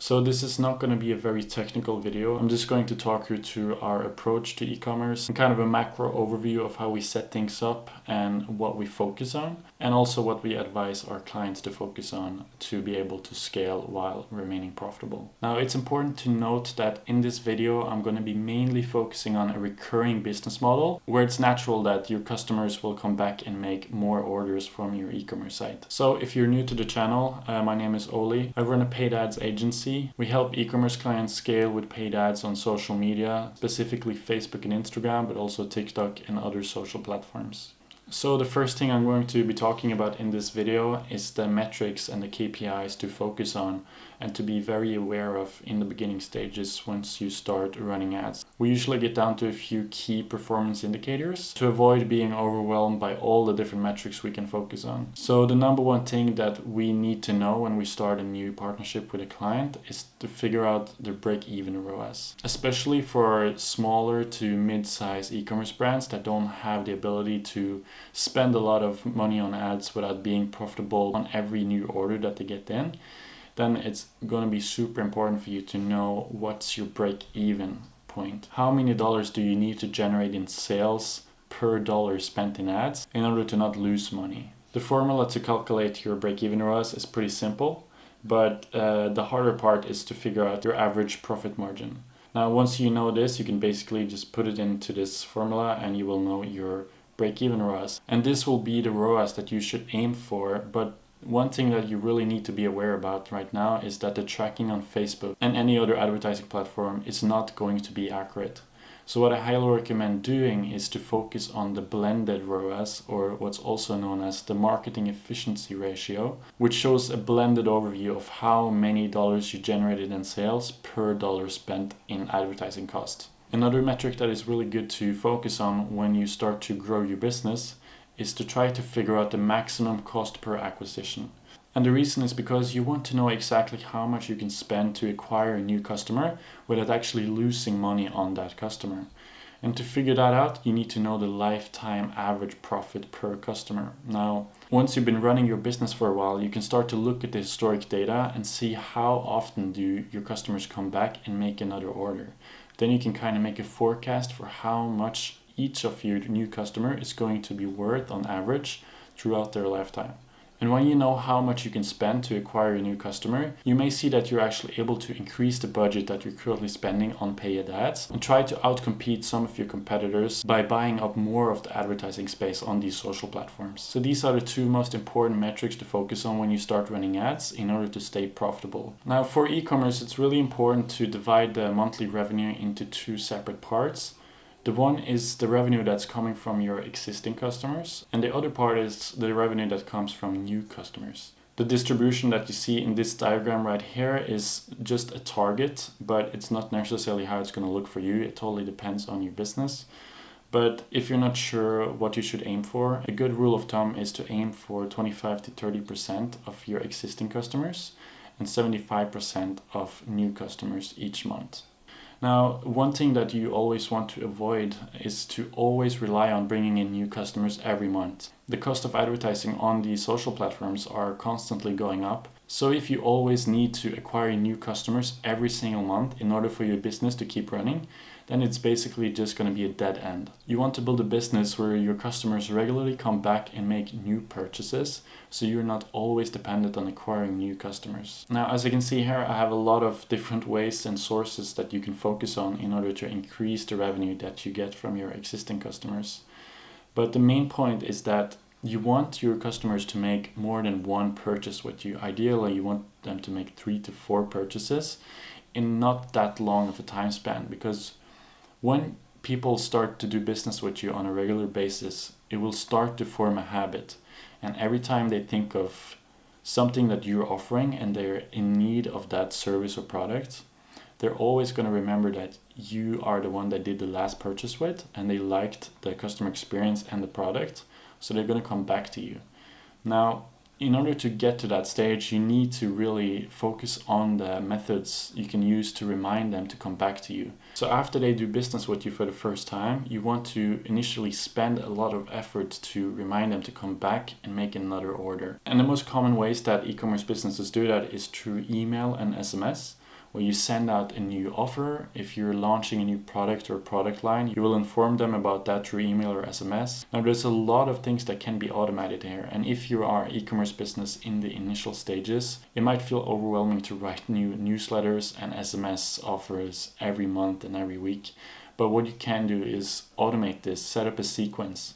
So this is not going to be a very technical video. I'm just going to talk you through our approach to e-commerce and kind of a macro overview of how we set things up and what we focus on, and also what we advise our clients to focus on to be able to scale while remaining profitable. Now, it's important to note that in this video, I'm going to be mainly focusing on a recurring business model where it's natural that your customers will come back and make more orders from your e-commerce site. So if you're new to the channel, my name is Oli. I run a paid ads agency. We help e-commerce clients scale with paid ads on social media, specifically Facebook and Instagram, but also TikTok and other social platforms. So the first thing I'm going to be talking about in this video is the metrics and the KPIs to focus on and to be very aware of in the beginning stages once you start running ads. We usually get down to a few key performance indicators to avoid being overwhelmed by all the different metrics we can focus on. So the number one thing that we need to know when we start a new partnership with a client is to figure out their break-even ROAS, especially for smaller to mid-size e-commerce brands that don't have the ability to spend a lot of money on ads without being profitable on every new order that they get in. Then it's going to be super important for you to know what's your break-even point. How many dollars do you need to generate in sales per dollar spent in ads in order to not lose money? The formula to calculate your break-even ROAS is pretty simple, but the harder part is to figure out your average profit margin. Now, once you know this, you can basically just put it into this formula and you will know your break-even ROAS. And this will be the ROAS that you should aim for, but one thing that you really need to be aware about right now is that the tracking on Facebook and any other advertising platform is not going to be accurate. So what I highly recommend doing is to focus on the blended ROAS, or what's also known as the marketing efficiency ratio, which shows a blended overview of how many dollars you generated in sales per dollar spent in advertising cost. Another metric that is really good to focus on when you start to grow your business is to try to figure out the maximum cost per acquisition. And the reason is because you want to know exactly how much you can spend to acquire a new customer without actually losing money on that customer. And to figure that out, you need to know the lifetime average profit per customer. Now, once you've been running your business for a while, you can start to look at the historic data and see how often do your customers come back and make another order. Then you can kind of make a forecast for how much each of your new customer is going to be worth on average throughout their lifetime. And when you know how much you can spend to acquire a new customer, you may see that you're actually able to increase the budget that you're currently spending on paid ads and try to outcompete some of your competitors by buying up more of the advertising space on these social platforms. So these are the two most important metrics to focus on when you start running ads in order to stay profitable. Now, for e-commerce, it's really important to divide the monthly revenue into two separate parts. The one is the revenue that's coming from your existing customers, and the other part is the revenue that comes from new customers. The distribution that you see in this diagram right here is just a target, but it's not necessarily how it's going to look for you. It totally depends on your business. But if you're not sure what you should aim for, a good rule of thumb is to aim for 25 to 30% of your existing customers and 75% of new customers each month. Now, one thing that you always want to avoid is to always rely on bringing in new customers every month. The cost of advertising on these social platforms are constantly going up. So if you always need to acquire new customers every single month in order for your business to keep running, then it's basically just going to be a dead end. You want to build a business where your customers regularly come back and make new purchases, so you're not always dependent on acquiring new customers. Now, as you can see here, I have a lot of different ways and sources that you can focus on in order to increase the revenue that you get from your existing customers. But the main point is that you want your customers to make more than one purchase with you. Ideally, you want them to make 3 to 4 purchases in not that long of a time span, because when people start to do business with you on a regular basis, it will start to form a habit. And every time they think of something that you're offering and they're in need of that service or product, they're always going to remember that you are the one that did the last purchase with and they liked the customer experience and the product, so they're going to come back to you. Now, in order to get to that stage, you need to really focus on the methods you can use to remind them to come back to you. So after they do business with you for the first time, you want to initially spend a lot of effort to remind them to come back and make another order. And the most common ways that e-commerce businesses do that is through email and SMS, where you send out a new offer. If you're launching a new product or product line, you will inform them about that through email or SMS. Now there's a lot of things that can be automated here, and if you are e-commerce business in the initial stages, it might feel overwhelming to write new newsletters and SMS offers every month and every week. But what you can do is automate this, set up a sequence.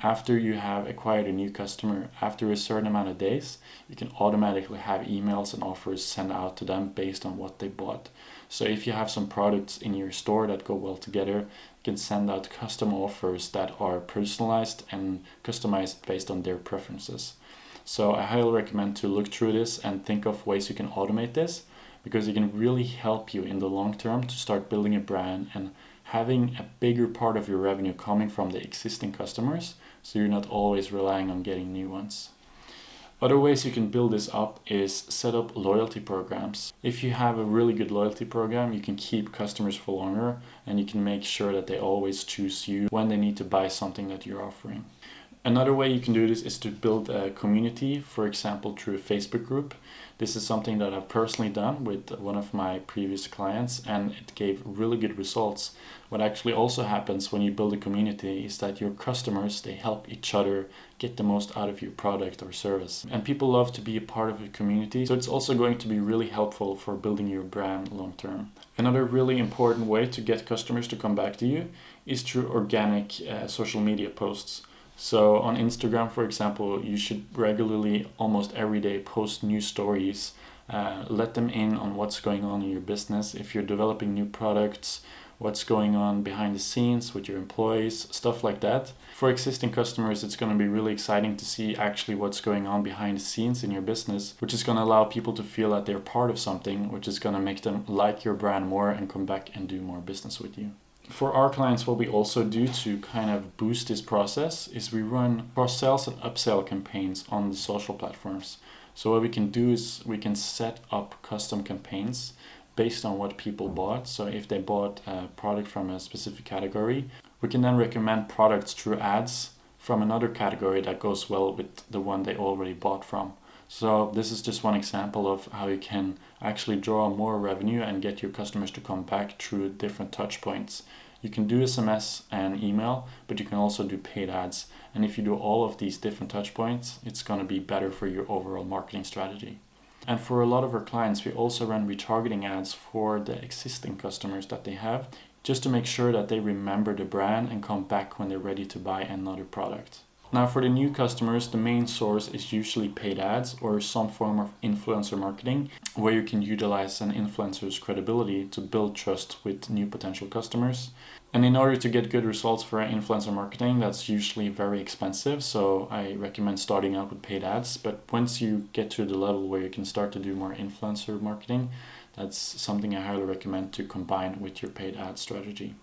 After you have acquired a new customer, after a certain amount of days, you can automatically have emails and offers sent out to them based on what they bought. So if you have some products in your store that go well together, you can send out custom offers that are personalized and customized based on their preferences. So I highly recommend to look through this and think of ways you can automate this, because it can really help you in the long term to start building a brand and having a bigger part of your revenue coming from the existing customers, so you're not always relying on getting new ones. Other ways you can build this up is set up loyalty programs. If you have a really good loyalty program, you can keep customers for longer, and you can make sure that they always choose you when they need to buy something that you're offering. Another way you can do this is to build a community, for example, through a Facebook group. This is something that I've personally done with one of my previous clients, and it gave really good results. What actually also happens when you build a community is that your customers, they help each other get the most out of your product or service. And people love to be a part of a community, so it's also going to be really helpful for building your brand long term. Another really important way to get customers to come back to you is through organic social media posts. So on Instagram, for example, you should regularly, almost every day, post new stories. Let them in on what's going on in your business. If you're developing new products, what's going on behind the scenes with your employees, stuff like that. For existing customers, it's going to be really exciting to see actually what's going on behind the scenes in your business, which is going to allow people to feel that they're part of something, which is going to make them like your brand more and come back and do more business with you. For our clients, what we also do to kind of boost this process is we run cross-sales and upsell campaigns on the social platforms. So what we can do is we can set up custom campaigns based on what people bought. So if they bought a product from a specific category, we can then recommend products through ads from another category that goes well with the one they already bought from. So this is just one example of how you can actually draw more revenue and get your customers to come back through different touch points. You can do SMS and email, but you can also do paid ads. And if you do all of these different touch points, it's going to be better for your overall marketing strategy. And for a lot of our clients, we also run retargeting ads for the existing customers that they have, just to make sure that they remember the brand and come back when they're ready to buy another product. Now for the new customers, the main source is usually paid ads or some form of influencer marketing, where you can utilize an influencer's credibility to build trust with new potential customers. And in order to get good results for influencer marketing, that's usually very expensive, so I recommend starting out with paid ads. But once you get to the level where you can start to do more influencer marketing, that's something I highly recommend to combine with your paid ad strategy.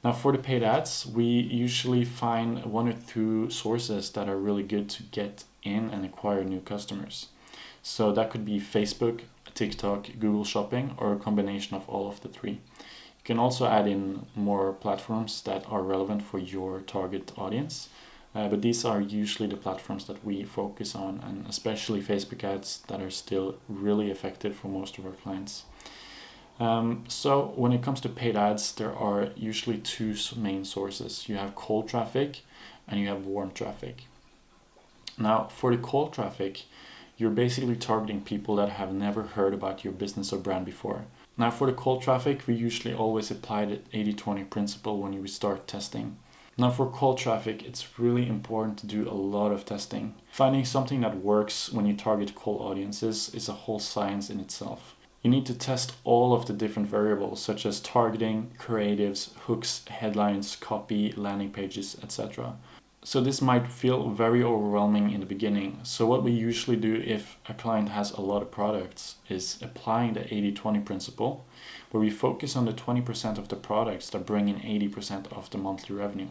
Now for the paid ads, we usually find one or two sources that are really good to get in and acquire new customers. So that could be Facebook, TikTok, Google Shopping, or a combination of all of the three. You can also add in more platforms that are relevant for your target audience, but these are usually the platforms that we focus on, and especially Facebook ads that are still really effective for most of our clients. So when it comes to paid ads, there are usually two main sources. You have cold traffic and you have warm traffic. Now for the cold traffic, you're basically targeting people that have never heard about your business or brand before. Now for the cold traffic, we usually always apply the 80-20 principle when we start testing. Now for cold traffic, it's really important to do a lot of testing. Finding something that works when you target cold audiences is a whole science in itself. You need to test all of the different variables such as targeting, creatives, hooks, headlines, copy, landing pages, etc. So this might feel very overwhelming in the beginning. So what we usually do if a client has a lot of products is applying the 80-20 principle, where we focus on the 20% of the products that bring in 80% of the monthly revenue.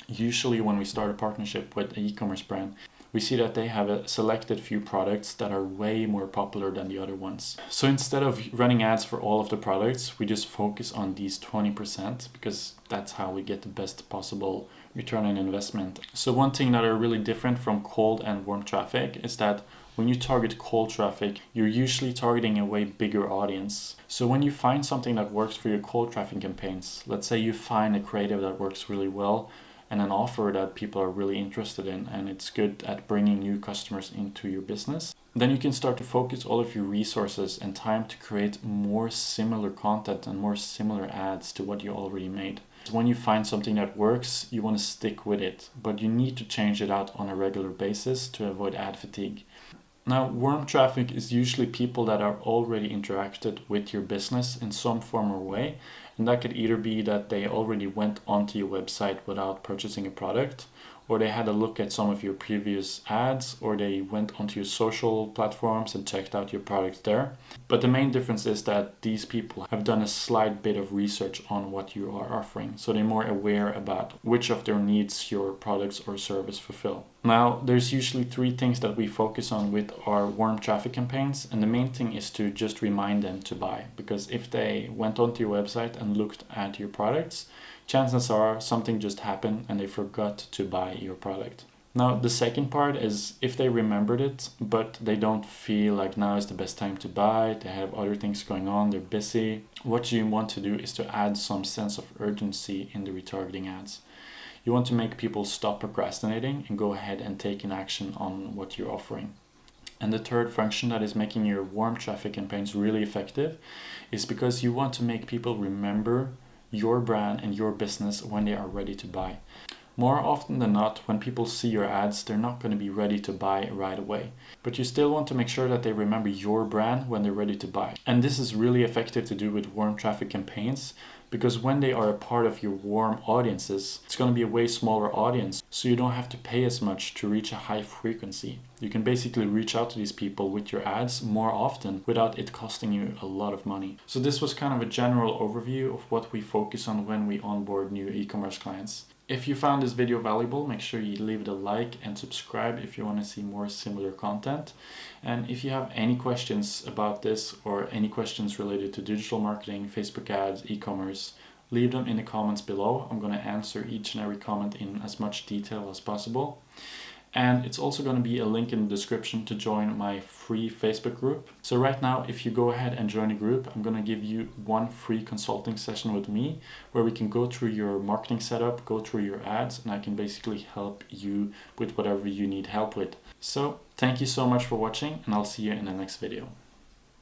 Usually when we start a partnership with an e-commerce brand, we see that they have a selected few products that are way more popular than the other ones. So instead of running ads for all of the products, we just focus on these 20% because that's how we get the best possible return on investment. So one thing that are really different from cold and warm traffic is that when you target cold traffic, you're usually targeting a way bigger audience. So when you find something that works for your cold traffic campaigns, let's say you find a creative that works really well and an offer that people are really interested in, and it's good at bringing new customers into your business, then you can start to focus all of your resources and time to create more similar content and more similar ads to what you already made. When you find something that works, you want to stick with it, but you need to change it out on a regular basis to avoid ad fatigue. Now, warm traffic is usually people that are already interacted with your business in some form or way, and that could either be that they already went onto your website without purchasing a product, or they had a look at some of your previous ads, or they went onto your social platforms and checked out your product there. But the main difference is that these people have done a slight bit of research on what you are offering, so they're more aware about which of their needs your products or service fulfill. Now, there's usually 3 things that we focus on with our warm traffic campaigns, and the main thing is to just remind them to buy, because if they went onto your website and looked at your products, chances are something just happened and they forgot to buy your product. Now, the second part is if they remembered it, but they don't feel like now is the best time to buy, they have other things going on, they're busy, what you want to do is to add some sense of urgency in the retargeting ads. You want to make people stop procrastinating and go ahead and take an action on what you're offering. And the third function that is making your warm traffic campaigns really effective is because you want to make people remember your brand and your business when they are ready to buy. More often than not, when people see your ads, they're not going to be ready to buy right away. But you still want to make sure that they remember your brand when they're ready to buy. And this is really effective to do with warm traffic campaigns, because when they are a part of your warm audiences, it's going to be a way smaller audience, so you don't have to pay as much to reach a high frequency. You can basically reach out to these people with your ads more often without it costing you a lot of money. So this was kind of a general overview of what we focus on when we onboard new e-commerce clients. If you found this video valuable, make sure you leave it a like and subscribe if you want to see more similar content. And if you have any questions about this or any questions related to digital marketing, Facebook ads, e-commerce, leave them in the comments below. I'm going to answer each and every comment in as much detail as possible. And it's also going to be a link in the description to join my free Facebook group. So right now, if you go ahead and join the group, I'm going to give you 1 free consulting session with me where we can go through your marketing setup, go through your ads, and I can basically help you with whatever you need help with. So thank you so much for watching, and I'll see you in the next video.